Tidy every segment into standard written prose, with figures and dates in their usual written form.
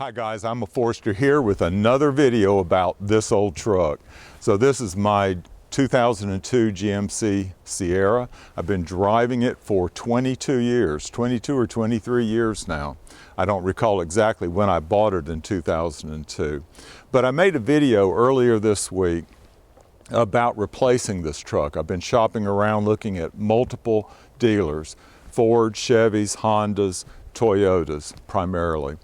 Hi guys, I'm a Forester here with another video about this old truck. So this is my 2002 GMC Sierra. I've been driving it for 22 years, 22 or 23 years now. I don't recall exactly when I bought it in 2002. But I made a video earlier this week about replacing this truck. I've been shopping around looking at multiple dealers, Ford, Chevys, Hondas, Toyotas primarily.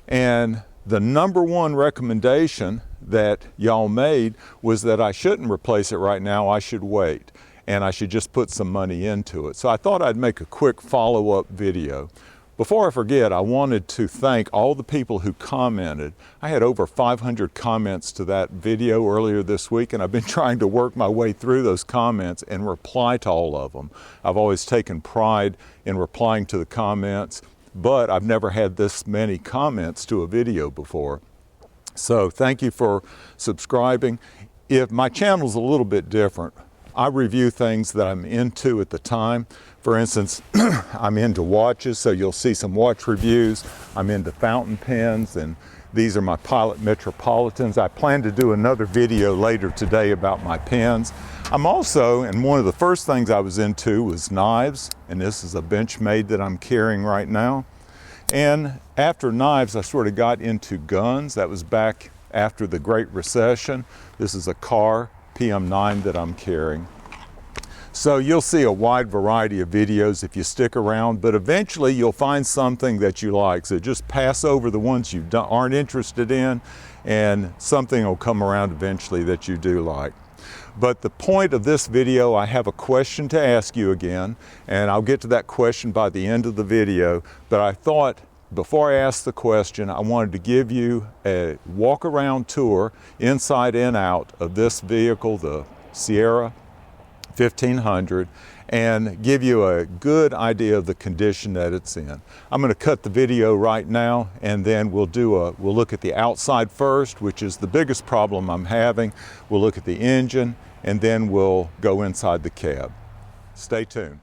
And the number one recommendation that y'all made was that I shouldn't replace it right now, I should wait, and I should just put some money into it. So I thought I'd make a quick follow-up video. Before I forget, I wanted to thank all the people who commented. I had over 500 comments to that video earlier this week, and I've been trying to work my way through those comments and reply to all of them. I've always taken pride in replying to the comments, but I've never had this many comments to a video before. So thank you for subscribing. If my channel's a little bit different, I review things that I'm into at the time. For instance, I'm into watches, so you'll see some watch reviews. I'm into fountain pens, and these are my Pilot Metropolitans. I plan to do another video later today about my pens. I'm also, and one of the first things I was into was knives, and this is a Benchmade that I'm carrying right now. And after knives, I sort of got into guns. That was back after the Great Recession. This is a Car PM9 that I'm carrying. So you'll see a wide variety of videos if you stick around, but eventually you'll find something that you like. So just pass over the ones you aren't interested in, and something will come around eventually that you do like. But the point of this video, I have a question to ask you again, and I'll get to that question by the end of the video. But I thought before I ask the question, I wanted to give you a walk around tour inside and out of this vehicle, the Sierra 1500, and give you a good idea of the condition that it's in. I'm going to cut the video right now, and then we'll look at the outside first, which is the biggest problem I'm having. We'll look at the engine, and then we'll go inside the cab. Stay tuned.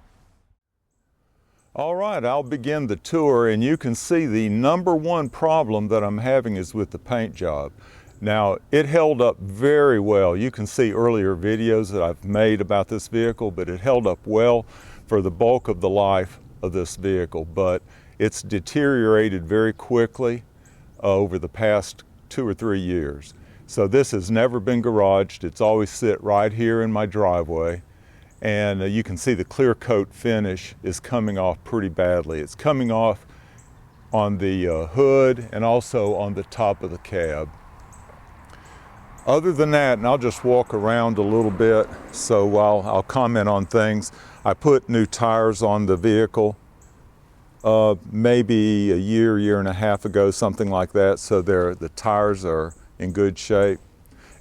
All right, I'll begin the tour, and you can see the number one problem that I'm having is with the paint job. Now, it held up very well. You can see earlier videos that I've made about this vehicle, but it held up well for the bulk of the life of this vehicle. But it's deteriorated very quickly over the past 2 or 3 years. So this has never been garaged. It's always sit right here in my driveway. And you can see the clear coat finish is coming off pretty badly. It's coming off on the hood and also on the top of the cab. Other than that, and I'll just walk around a little bit, so while I'll comment on things, I put new tires on the vehicle maybe a year and a half ago, something like that, so the tires are in good shape.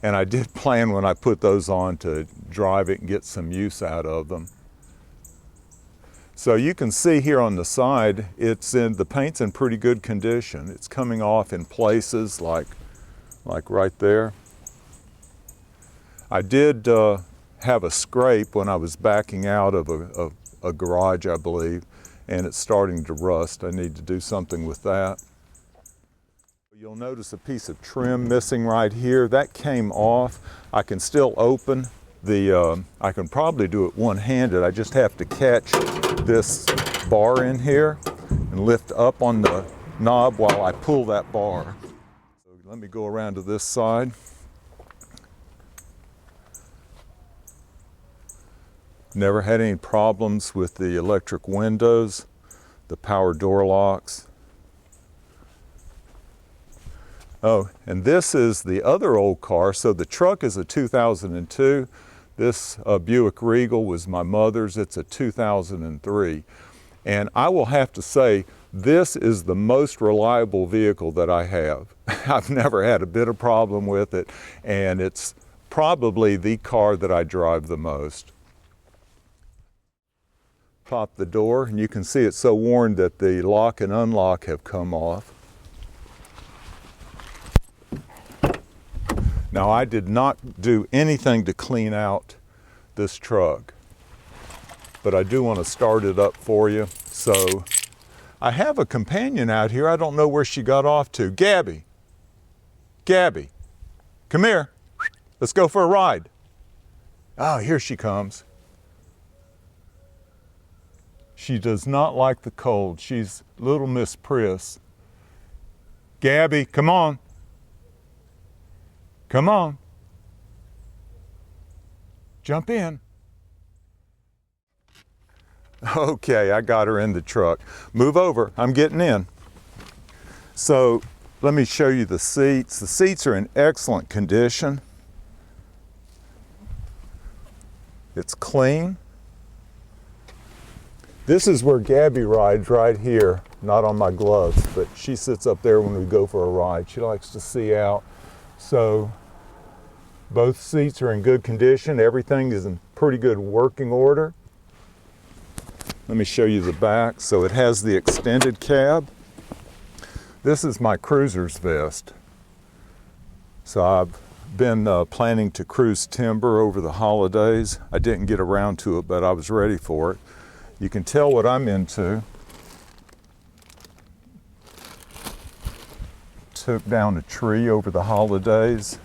And I did plan when I put those on to drive it and get some use out of them. So you can see here on the side, the paint's in pretty good condition. It's coming off in places like right there. I did have a scrape when I was backing out of a garage, I believe, and it's starting to rust. I need to do something with that. You'll notice a piece of trim missing right here. That came off. I can still open I can probably do it one-handed. I just have to catch this bar in here and lift up on the knob while I pull that bar. So let me go around to this side. Never had any problems with the electric windows, the power door locks. Oh, and this is the other old car. So the truck is a 2002. This Buick Regal was my mother's. It's a 2003. And I will have to say, this is the most reliable vehicle that I have. I've never had a bit of problem with it, and it's probably the car that I drive the most. Pop the door, and you can see it's so worn that the lock and unlock have come off. Now, I did not do anything to clean out this truck, but I do want to start it up for you. So I have a companion out here. I don't know where she got off to. Gabby, Gabby, come here. Let's go for a ride. Oh, here she comes. She does not like the cold. She's little Miss Priss. Gabby, come on. Come on. Jump in. Okay, I got her in the truck. Move over, I'm getting in. So let me show you the seats. The seats are in excellent condition. It's clean. This is where Gabby rides, right here, not on my gloves, but she sits up there when we go for a ride. She likes to see out. So both seats are in good condition. Everything is in pretty good working order. Let me show you the back. So it has the extended cab. This is my cruiser's vest. So I've been planning to cruise timber over the holidays. I didn't get around to it, but I was ready for it. You can tell what I'm into. Took down a tree over the holidays.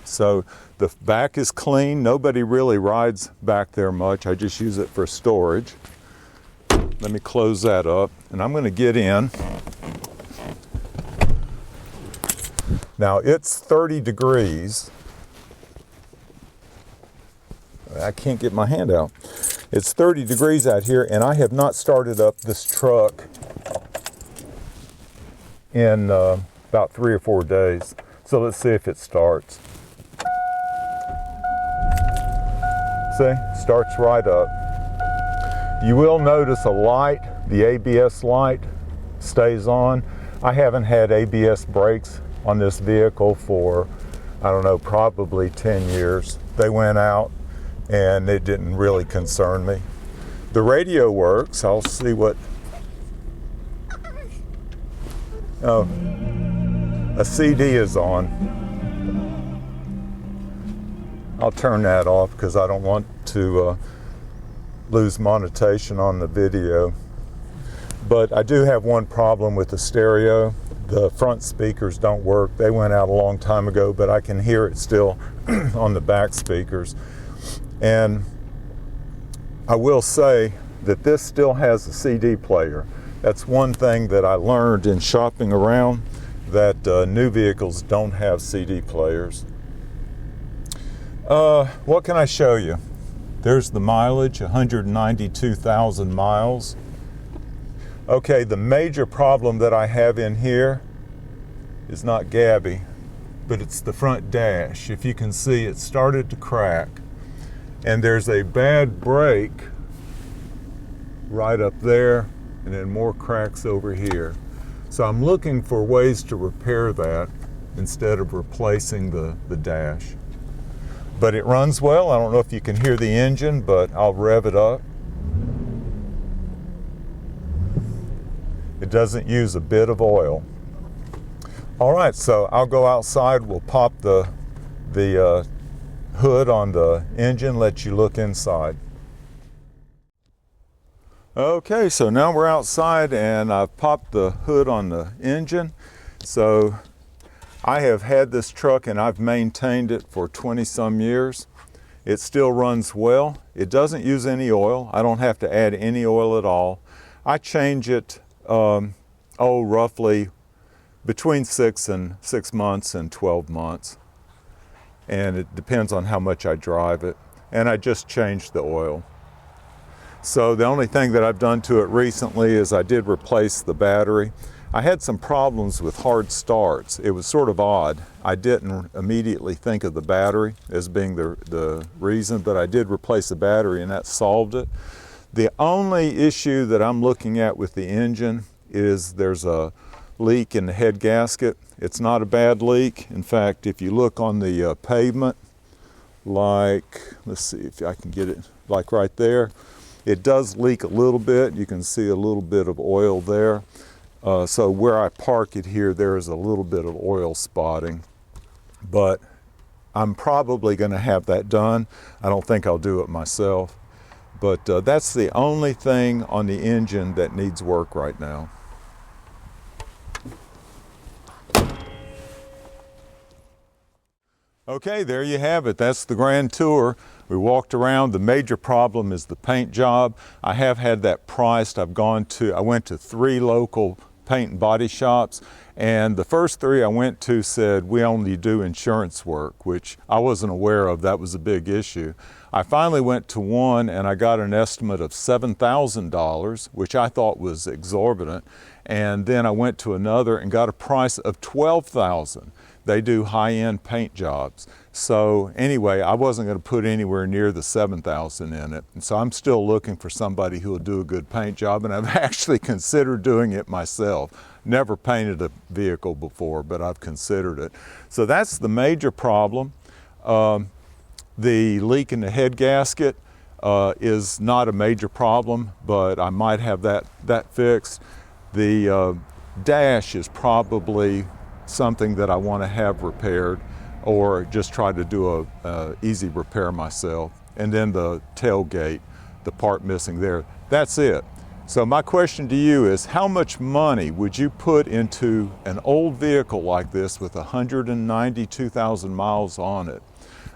So the back is clean. Nobody really rides back there much. I just use it for storage. Let me close that up, and I'm going to get in. Now it's 30 degrees. I can't get my hand out. It's 30 degrees out here, and I have not started up this truck in about 3 or 4 days. So let's see if it starts. See, starts right up. You will notice a light, the ABS light stays on. I haven't had ABS brakes on this vehicle for, I don't know, probably 10 years. They went out and it didn't really concern me. The radio works. I'll see what, oh, a CD is on. I'll turn that off because I don't want to lose monetization on the video. But I do have one problem with the stereo. The front speakers don't work. They went out a long time ago, but I can hear it still on the back speakers. And I will say that this still has a CD player. That's one thing that I learned in shopping around, that new vehicles don't have CD players. What can I show you? There's the mileage, 192,000 miles. Okay, the major problem that I have in here is not Gabby, but it's the front dash. If you can see, it started to crack. And there's a bad break right up there, and then more cracks over here. So I'm looking for ways to repair that instead of replacing the dash. But it runs well. I don't know if you can hear the engine, but I'll rev it up. It doesn't use a bit of oil. All right, so I'll go outside. We'll pop the hood on the engine, let you look inside. Okay, so now we're outside and I've popped the hood on the engine. So I have had this truck and I've maintained it for 20 some years. It still runs well. It doesn't use any oil. I don't have to add any oil at all. I change it roughly between 6 months and 12 months. And it depends on how much I drive it. And I just changed the oil. So the only thing that I've done to it recently is I did replace the battery. I had some problems with hard starts. It was sort of odd. I didn't immediately think of the battery as being the reason, but I did replace the battery and that solved it. The only issue that I'm looking at with the engine is there's a leak in the head gasket. It's not a bad leak. In fact, if you look on the pavement, like, let's see if I can get it, like right there, it does leak a little bit. You can see a little bit of oil there. So where I park it here, there is a little bit of oil spotting, but I'm probably going to have that done. I don't think I'll do it myself, But that's the only thing on the engine that needs work right now. Okay, there you have it. That's the grand tour. We walked around. The major problem is the paint job. I have had that priced. I went to 3 local paint and body shops, and the first 3 I went to said we only do insurance work, which I wasn't aware of. That was a big issue. I finally went to one and I got an estimate of $7,000, which I thought was exorbitant. And then I went to another and got a price of $12,000. They do high-end paint jobs. So anyway, I wasn't going to put anywhere near the $7,000 in it. And so I'm still looking for somebody who will do a good paint job, and I've actually considered doing it myself. Never painted a vehicle before, but I've considered it. So that's the major problem. The leak in the head gasket is not a major problem, but I might have that fixed. The dash is probably something that I want to have repaired, or just try to do a easy repair myself. And then the tailgate, the part missing there, that's it. So my question to you is, how much money would you put into an old vehicle like this with 192,000 miles on it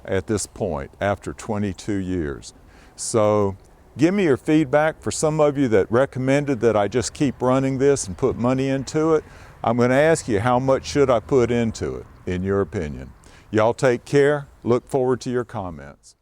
at this point after 22 years? So give me your feedback. For some of you that recommended that I just keep running this and put money into it, I'm going to ask you, how much should I put into it, in your opinion? Y'all take care. Look forward to your comments.